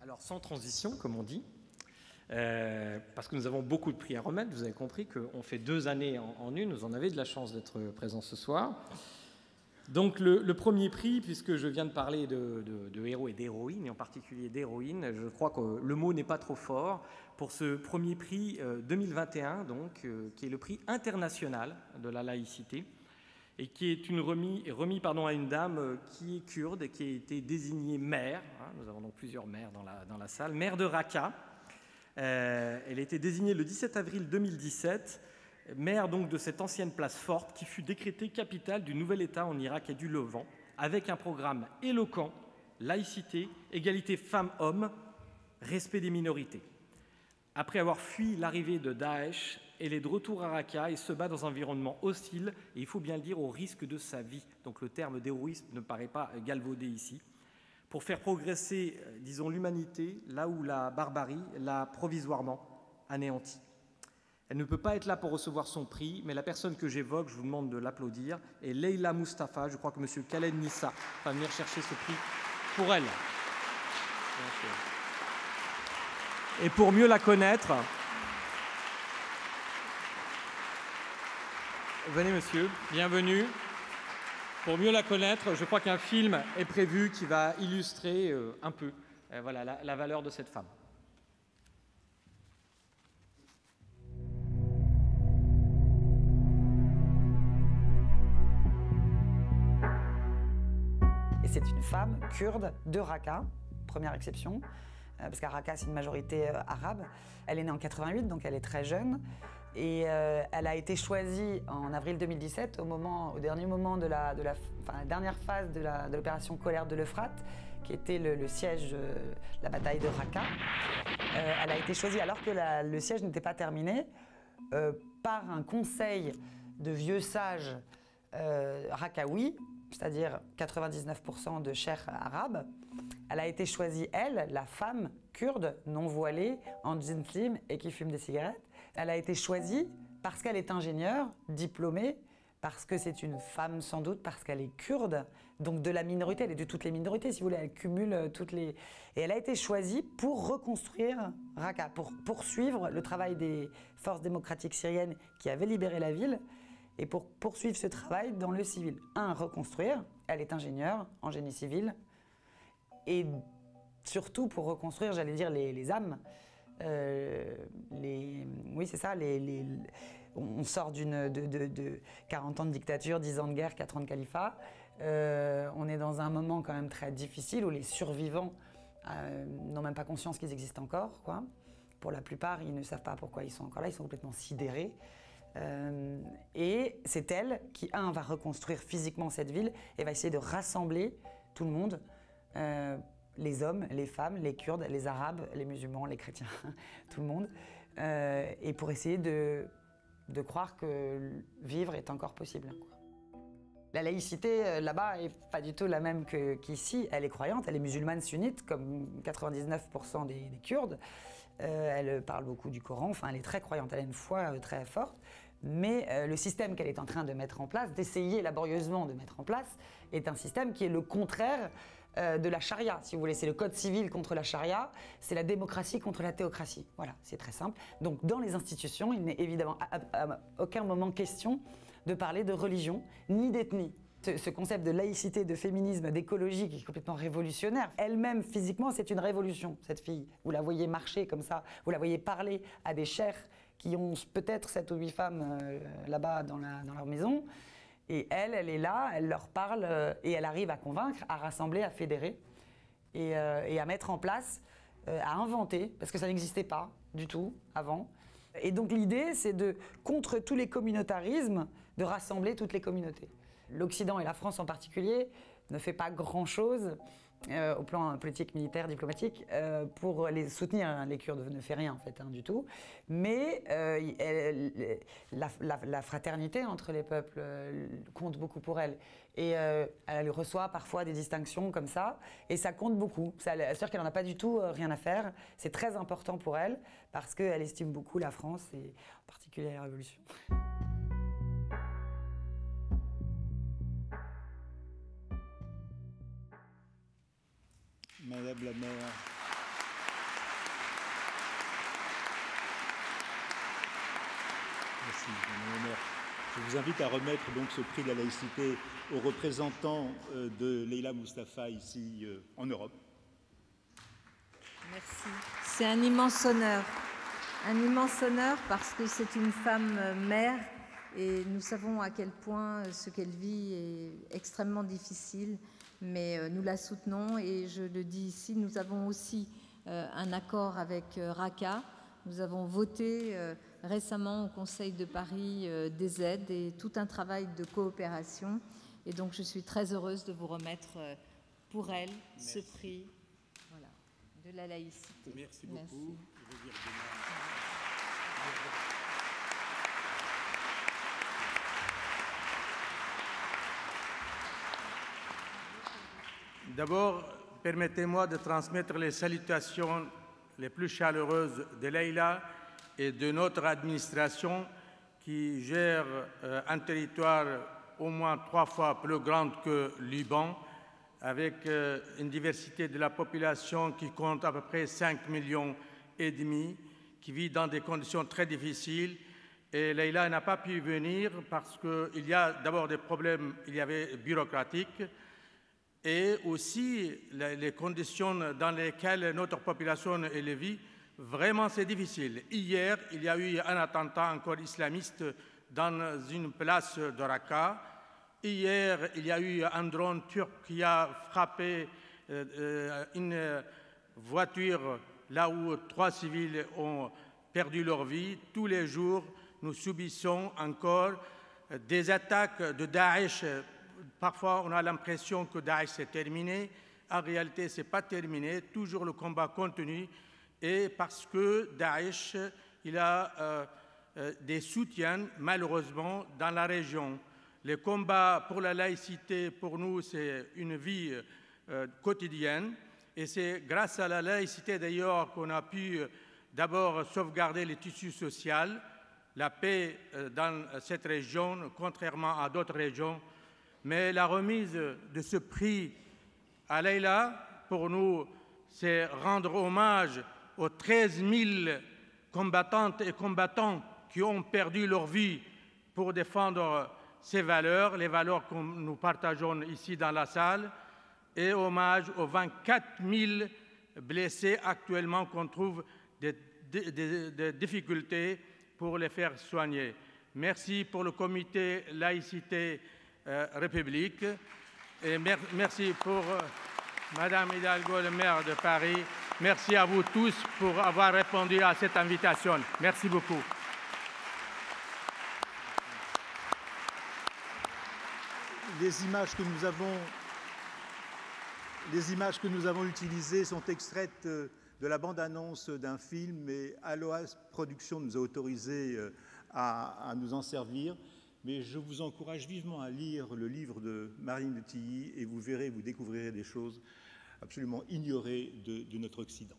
Alors sans transition, comme on dit, parce que nous avons beaucoup de prix à remettre. Vous avez compris qu'on fait 2 années en une. Vous en avez de la chance d'être présent ce soir. Donc le premier prix, puisque je viens de parler de héros et d'héroïnes, et en particulier d'héroïnes, je crois que le mot n'est pas trop fort pour ce premier prix 2021, donc, qui est le prix international de la laïcité, et qui est remis à une dame qui est kurde et qui a été désignée maire. Nous avons donc plusieurs maires dans la salle. Maire de Raqqa. Elle a été désignée le 17 avril 2017, maire donc de cette ancienne place forte qui fut décrétée capitale du nouvel État en Irak et du Levant, avec un programme éloquent, laïcité, égalité femmes-hommes, respect des minorités. Après avoir fui l'arrivée de Daesh, elle est de retour à Raqqa et se bat dans un environnement hostile, et il faut bien le dire, au risque de sa vie. Donc le terme d'héroïsme ne paraît pas galvaudé ici. Pour faire progresser, disons, l'humanité, là où la barbarie l'a provisoirement anéantie. Elle ne peut pas être là pour recevoir son prix, mais la personne que j'évoque, je vous demande de l'applaudir, est Leila Mustafa. Je crois que M. Khaled Nissa va venir chercher ce prix pour elle. Et pour mieux la connaître, venez monsieur, bienvenue. Pour mieux la connaître, je crois qu'un film est prévu qui va illustrer un peu voilà, la valeur de cette femme. Et c'est une femme kurde de Raqqa, première exception, parce qu'à Raqqa, c'est une majorité arabe. Elle est née en 88, donc elle est très jeune. Et elle a été choisie en avril 2017, au dernier moment de la dernière phase de l'opération Colère de l'Euphrate, qui était le siège, la bataille de Raqqa. Elle a été choisie alors que le siège n'était pas terminé, par un conseil de vieux sages Raqqa-Ouis, c'est-à-dire 99% de chers arabes. Elle a été choisie, elle, la femme kurde, non voilée, en jean slim et qui fume des cigarettes. Elle a été choisie parce qu'elle est ingénieure, diplômée, parce que c'est une femme sans doute, parce qu'elle est kurde, donc de la minorité, elle est de toutes les minorités, si vous voulez, elle cumule toutes les... Et elle a été choisie pour reconstruire Raqqa, pour poursuivre le travail des forces démocratiques syriennes qui avaient libéré la ville, et pour poursuivre ce travail dans le civil. Reconstruire, elle est ingénieure en génie civil, et surtout pour reconstruire, j'allais dire, les âmes. Oui, c'est ça, on sort de 40 ans de dictature, 10 ans de guerre, 4 ans de califat. On est dans un moment quand même très difficile où les survivants n'ont même pas conscience qu'ils existent encore, quoi. Pour la plupart, ils ne savent pas pourquoi ils sont encore là, ils sont complètement sidérés. Et c'est elle qui, va reconstruire physiquement cette ville et va essayer de rassembler tout le monde, les hommes, les femmes, les Kurdes, les Arabes, les musulmans, les chrétiens, tout le monde, et pour essayer de croire que vivre est encore possible, quoi. La laïcité, là-bas, n'est pas du tout la même qu'ici. Elle est croyante, elle est musulmane sunnite, comme 99% des Kurdes. Elle parle beaucoup du Coran, enfin, elle est très croyante, elle a une foi très forte. Mais le système qu'elle est en train de mettre en place, d'essayer laborieusement de mettre en place, est un système qui est le contraire de la charia, si vous voulez. C'est le code civil contre la charia, c'est la démocratie contre la théocratie. Voilà, c'est très simple. Donc dans les institutions, il n'est évidemment à aucun moment question de parler de religion, ni d'ethnie. Ce concept de laïcité, de féminisme, d'écologie qui est complètement révolutionnaire. Elle-même, physiquement, c'est une révolution, cette fille. Vous la voyez marcher comme ça, vous la voyez parler à des cheikhs qui ont peut-être 7 ou 8 femmes là-bas dans leur maison. Et elle est là, elle leur parle et elle arrive à convaincre, à rassembler, à fédérer et à mettre en place, à inventer, parce que ça n'existait pas du tout avant. Et donc l'idée, c'est contre tous les communautarismes, de rassembler toutes les communautés. L'Occident et la France en particulier ne fait pas grand-chose au plan politique, militaire, diplomatique, pour les soutenir. Les Kurdes ne fait rien en fait, du tout. Mais la fraternité entre les peuples compte beaucoup pour elle. Et elle reçoit parfois des distinctions comme ça, et ça compte beaucoup. C'est-à-dire qu'elle n'en a pas du tout rien à faire. C'est très important pour elle, parce qu'elle estime beaucoup la France, et en particulier la Révolution. Madame la maire. Merci, Madame la maire. Je vous invite à remettre donc ce prix de la laïcité aux représentants de Leïla Moustapha ici en Europe. Merci. C'est un immense honneur. Un immense honneur parce que c'est une femme mère et nous savons à quel point ce qu'elle vit est extrêmement difficile, mais nous la soutenons et je le dis ici, nous avons aussi un accord avec RACA. Nous avons voté récemment au Conseil de Paris des aides et tout un travail de coopération. Et donc je suis très heureuse de vous remettre pour elle ce prix de la laïcité. Merci beaucoup. D'abord, permettez-moi de transmettre les salutations les plus chaleureuses de Leïla et de notre administration qui gère un territoire au moins 3 fois plus grand que Liban, avec une diversité de la population qui compte à peu près 5,5 millions, qui vit dans des conditions très difficiles. Et Leïla n'a pas pu venir parce qu'il y a d'abord des problèmes bureaucratiques et aussi les conditions dans lesquelles notre population vit. Vraiment, c'est difficile. Hier, il y a eu un attentat encore islamiste dans une place de Raqqa. Hier, il y a eu un drone turc qui a frappé une voiture là où 3 civils ont perdu leur vie. Tous les jours, nous subissons encore des attaques de Daesh. Parfois, on a l'impression que Daesh c'est terminé. En réalité, ce n'est pas terminé. Toujours le combat continue. Et parce que Daesh, il a des soutiens, malheureusement, dans la région. Le combat pour la laïcité, pour nous, c'est une vie quotidienne. Et c'est grâce à la laïcité, d'ailleurs, qu'on a pu d'abord sauvegarder le tissu social, la paix dans cette région, contrairement à d'autres régions. Mais la remise de ce prix à Leïla, pour nous, c'est rendre hommage aux 13 000 combattantes et combattants qui ont perdu leur vie pour défendre ces valeurs, les valeurs que nous partageons ici dans la salle, et hommage aux 24 000 blessés actuellement qu'on trouve des difficultés pour les faire soigner. Merci pour le comité Laïcité République et merci pour Madame Hidalgo, le maire de Paris. Merci à vous tous pour avoir répondu à cette invitation. Merci beaucoup. Les images que nous avons utilisées sont extraites de la bande-annonce d'un film et Aloas Productions nous a autorisé à nous en servir. Mais je vous encourage vivement à lire le livre de Marine de Tilly et vous verrez, vous découvrirez des choses absolument ignorées de notre Occident.